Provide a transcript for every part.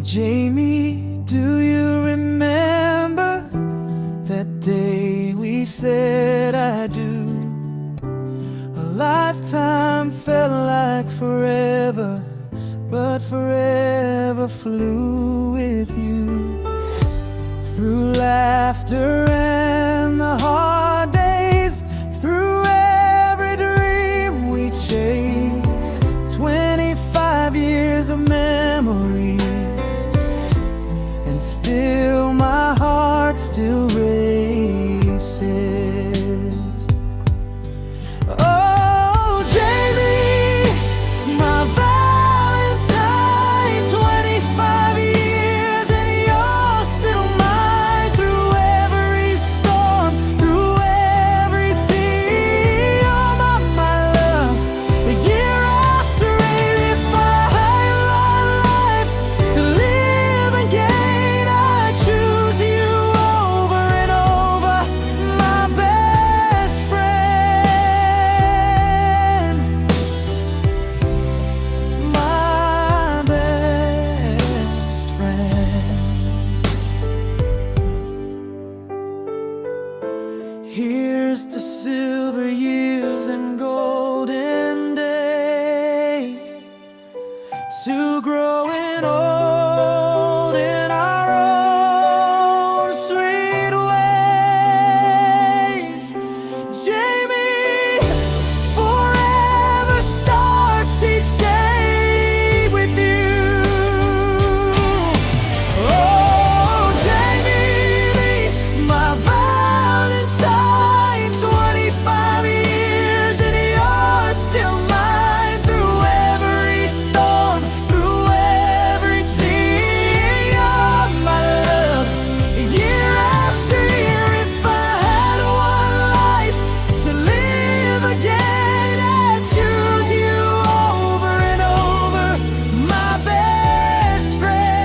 Jamie, do you remember that day we said I do? A lifetime felt like forever, but forever flew with you. Through laughter and the hard days, through every dream we chased, 25 years of memories, and still my heart still races. Oh, Jamie, my Valentine, 25 years and you're still mine. Through every storm, through every tear, you're my love. Year after year, if I had one life to live again, I'd choose you over and over, my best friend, my best friend. Here's to silver years and golden days, to growing old in our own sweet ways. Jamie, forever starts each day with you. Oh, Jamie, my Valentine, 25 years and you're still mine. Through every storm, through every tear, you're my love. Year after year, if I had one life to live again, I'd choose you over and over, my best friend,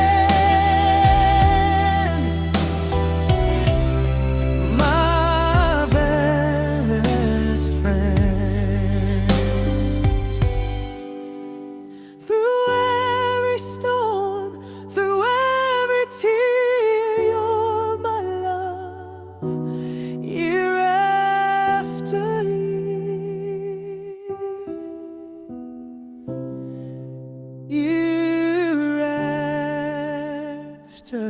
my best friend. Through every storm, through every tear, you're my love. Year after year, year after